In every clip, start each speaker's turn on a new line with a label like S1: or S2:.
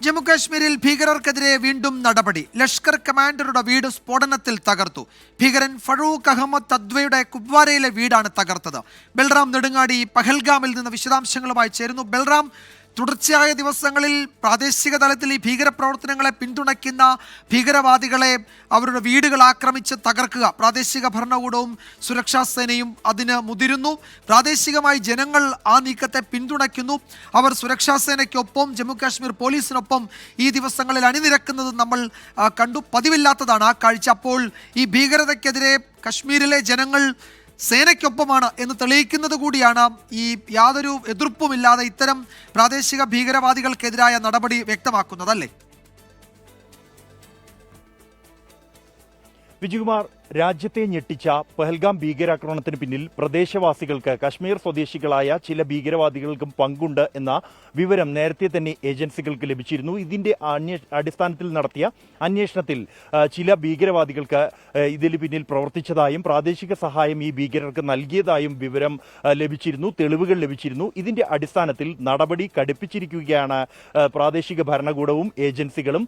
S1: ജമ്മുകാശ്മീരിൽ ഭീകരർക്കെതിരെ വീണ്ടും നടപടി. ലഷ്കർ കമാൻഡറുടെ വീട് സ്ഫോടനത്തിൽ തകർത്തു. ഭീകരൻ ഫറൂഖ് അഹമ്മദ് തദ്വയുടെ കുപ്വാരയിലെ വീടാണ് തകർത്തത്. ബൽറാം നെടുങ്ങാടി പഹൽഗാമിൽ നിന്ന് വിശദാംശങ്ങളുമായി ചേരുന്നു. ബൽറാം, തുടർച്ചയായ ദിവസങ്ങളിൽ പ്രാദേശിക തലത്തിൽ ഈ ഭീകരപ്രവർത്തനങ്ങളെ പിന്തുണയ്ക്കുന്ന ഭീകരവാദികളെ അവരുടെ വീടുകൾ ആക്രമിച്ച് തകർക്കുക, പ്രാദേശിക ഭരണകൂടവും സുരക്ഷാ സേനയും അതിന് മുതിരുന്നു. പ്രാദേശികമായി ജനങ്ങൾ ആ നീക്കത്തെ പിന്തുണയ്ക്കുന്നു. അവർ സുരക്ഷാ സേനയ്ക്കൊപ്പം ജമ്മുകാശ്മീർ പോലീസിനൊപ്പം ഈ ദിവസങ്ങളിൽ അണിനിരക്കുന്നത് നമ്മൾ കണ്ടു. പതിവില്ലാത്തതാണ് ആ കാഴ്ച. അപ്പോൾ ഈ ഭീകരതയ്ക്കെതിരെ കശ്മീരിലെ ജനങ്ങൾ സേനയ്ക്കൊപ്പമാണ് എന്ന് തെളിയിക്കുന്നത് കൂടിയാണ് ഈ യാതൊരു എതിർപ്പുമില്ലാതെ ഇത്തരം പ്രാദേശിക ഭീകരവാദികൾക്കെതിരായ നടപടി വ്യക്തമാക്കുന്നതല്ലേ?
S2: വിജയകുമാർ, രാജ്യത്തെ ഞെട്ടിച്ച പഹൽഗാം ഭീകരാക്രമണത്തിന് പിന്നിൽ പ്രദേശവാസികൾക്ക് കശ്മീർ സ്വദേശികളായ ചില ഭീകരവാദികൾക്കും പങ്കുണ്ട് എന്ന വിവരം നേരത്തെ തന്നെ ഏജൻസികൾക്ക് ലഭിച്ചിരുന്നു. ഇതിന്റെ അടിസ്ഥാനത്തിൽ നടത്തിയ അന്വേഷണത്തിൽ ചില ഭീകരവാദികൾക്ക് ഇതിന് പിന്നിൽ പ്രവർത്തിച്ചതായും പ്രാദേശിക സഹായം ഈ ഭീകരർക്ക് നൽകിയതായും വിവരം ലഭിച്ചിരുന്നു, തെളിവുകൾ ലഭിച്ചിരുന്നു. ഇതിന്റെ അടിസ്ഥാനത്തിൽ നടപടി കടുപ്പിച്ചിരിക്കുകയാണ് പ്രാദേശിക ഭരണകൂടവും ഏജൻസികളും.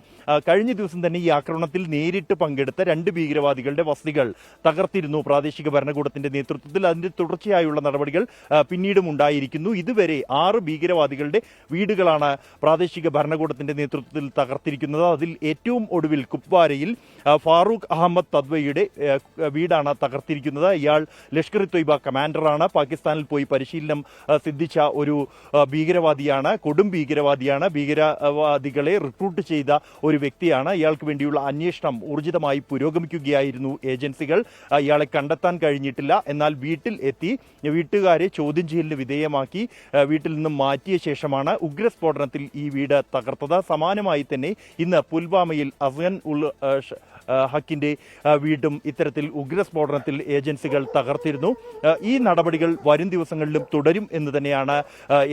S2: കഴിഞ്ഞ ദിവസം തന്നെ ഈ ആക്രമണത്തിൽ നേരിട്ട് പങ്കെടുത്ത 2 ഭീകരവാദികളുടെ വസതികൾ തകർത്തിരുന്നു പ്രാദേശിക ഭരണകൂടത്തിന്റെ നേതൃത്വത്തിൽ. അതിന്റെ തുടർച്ചയായുള്ള നടപടികൾ പിന്നീടും ഉണ്ടായിരിക്കുന്നു. ഇതുവരെ 6 ഭീകരവാദികളുടെ വീടുകളാണ് പ്രാദേശിക ഭരണകൂടത്തിന്റെ നേതൃത്വത്തിൽ തകർത്തിരിക്കുന്നത്. അതിൽ ഏറ്റവും ഒടുവിൽ കുപ്വാരയിൽ ഫാറൂഖ് അഹമ്മദ് തദ്വയുടെ വീടാണ് തകർത്തിരിക്കുന്നത്. ഇയാൾ ലഷ്കർ ഇ തൊയ്ബ കമാൻഡറാണ്. പാകിസ്ഥാനിൽ പോയി പരിശീലനം സിദ്ധിച്ച ഒരു ഭീകരവാദിയാണ്, കൊടും ഭീകരവാദിയാണ്. ഭീകരവാദികളെ റിക്രൂട്ട് ചെയ്ത ഒരു വ്യക്തിയാണ്. ഇയാൾക്ക് വേണ്ടിയുള്ള അന്വേഷണം ഊർജിതമായി പുരോഗമിക്കുകയായിരുന്നു ഏജൻസികൾ. ഇയാളെ കണ്ടെത്താൻ കഴിഞ്ഞിട്ടില്ല. എന്നാൽ വീട്ടിൽ എത്തി വീട്ടുകാരെ ചോദ്യം ചെയ്യലിന് വിധേയമാക്കി വീട്ടിൽ നിന്നും മാറ്റിയ ശേഷമാണ് ഉഗ്രസ്ഫോടനത്തിൽ ഈ വീട് തകർത്തത്. സമാനമായി തന്നെ ഇന്ന് പുൽവാമയിൽ അഫ്ഗൻ ഹക്കിന്റെ വീടും ഇത്തരത്തിൽ ഉഗ്രസ്ഫോടനത്തിൽ ഏജൻസികൾ തകർത്തിരുന്നു. ഈ നടപടികൾ വരും ദിവസങ്ങളിലും തുടരും എന്ന് തന്നെയാണ്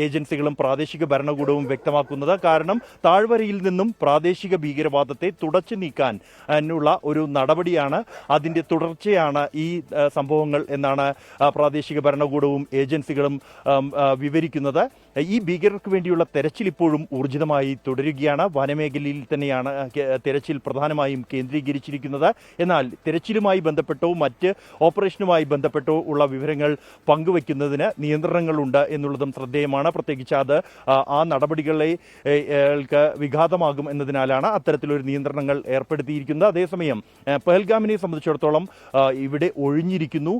S2: ഏജൻസികളും പ്രാദേശിക ഭരണകൂടവും വ്യക്തമാക്കുന്നത്. കാരണം താഴ്വരയിൽ നിന്നും പ്രാദേശിക ഭീകരവാദത്തെ തുടച്ചു നീക്കാൻ ഉള്ള ഒരു നടപടിയാണ്, അതിന്റെ തുടർച്ചയാണ് ഈ സംഭവങ്ങൾ എന്നാണ് പ്രാദേശിക ഭരണകൂടവും ഏജൻസികളും വിവരിക്കുന്നത്. ഈ ഭീകരർക്ക് വേണ്ടിയുള്ള തെരച്ചിൽ ഇപ്പോഴും ഊർജിതമായി തുടരുകയാണ്. വനമേഖലയിൽ തന്നെയാണ് തെരച്ചിൽ പ്രധാനമായും കേന്ദ്രീകരിച്ചിരിക്കുന്നത്. എന്നാൽ തെരച്ചിലുമായി ബന്ധപ്പെട്ടോ മറ്റ് ഓപ്പറേഷനുമായി ബന്ധപ്പെട്ടോ ഉള്ള വിവരങ്ങൾ പങ്കുവയ്ക്കുന്നതിന് നിയന്ത്രണങ്ങളുണ്ട് എന്നുള്ളതും ശ്രദ്ധേയമാണ്. പ്രത്യേകിച്ച് അത് ആ നടപടികളെ വിഘാതമാകും എന്നതിനാലാണ് അത്തരത്തിലൊരു നിയന്ത്രണങ്ങൾ ഏർപ്പെടുത്തിയിരിക്കുന്നത്. അതേസമയം പഹൽഗാമിനെ സംബന്ധിച്ചിടത്തോളം ഇവിടെ ഒഴിഞ്ഞിരിക്കുന്നു.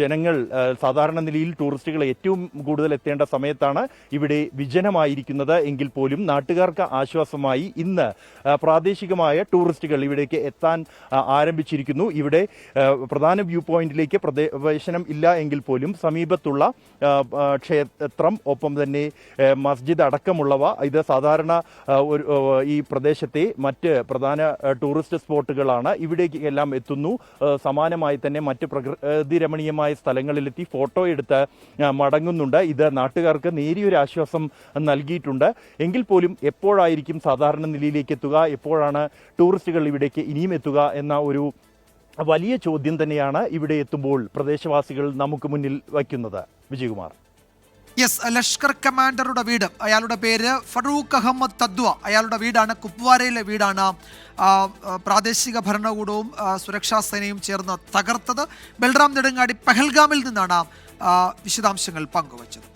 S2: ജനങ്ങൾ സാധാരണ നിലയിൽ ടൂറിസ്റ്റുകൾ ഏറ്റവും കൂടുതൽ എത്തേണ്ട സമയത്താണ് ഇവിടെ വിജനമായിരിക്കുന്നത്. എങ്കിൽ പോലും നാട്ടുകാർക്ക് ആശ്വാസമായി ഇന്ന് പ്രാദേശികമായ ടൂറിസ്റ്റുകൾ ഇവിടേക്ക് എത്താൻ ആരംഭിച്ചിരിക്കുന്നു. ഇവിടെ പ്രധാന വ്യൂ പോയിന്റിലേക്ക് പ്രവേശനം ഇല്ല എങ്കിൽ പോലും സമീപത്തുള്ള ക്ഷേത്രം, ഒപ്പം തന്നെ മസ്ജിദ് അടക്കമുള്ളവ, ഇത് സാധാരണ ഈ പ്രദേശത്തെ മറ്റ് പ്രധാന ടൂറിസ്റ്റ് സ്പോട്ടുകളാണ്. ഇവിടേക്ക് എല്ലാം എത്തുന്നു. സമാനമായി തന്നെ മറ്റ് പ്രകൃതി രമണീയമായ സ്ഥലങ്ങളിലെത്തി ഫോട്ടോ എടുത്ത് മടങ്ങുന്നുണ്ട്. ഇത് നാട്ടുകാർക്ക് നേരിയൊരു ആശ്വാസം നൽകിയിട്ടുണ്ട്. എങ്കിൽ പോലും എപ്പോഴായിരിക്കും സാധാരണ നിലയിലേക്ക് എത്തുക, എപ്പോഴാണ് ടൂറിസ്റ്റുകൾ ഇവിടേക്ക് ഇനിയും എത്തുക എന്ന ഒരു വലിയ ചോദ്യം തന്നെയാണ് ഇവിടെ എത്തുമ്പോൾ പ്രദേശവാസികൾ നമുക്ക് മുന്നിൽ വയ്ക്കുന്നത്. വിജയകുമാർ.
S1: യെസ്, ലഷ്കർ കമാൻഡറുടെ വീട്, അയാളുടെ പേര് ഫറൂഖ് അഹമ്മദ് തദ്വ, അയാളുടെ വീടാണ്, കുപ്വാരയിലെ വീടാണ് പ്രാദേശിക ഭരണകൂടവും സുരക്ഷാ സേനയും ചേർന്ന് തകർത്തത്. ബൽറാം നെടുങ്ങാടി പഹൽഗാമിൽ നിന്നാണ് വിശദാംശങ്ങൾ പങ്കുവച്ചത്.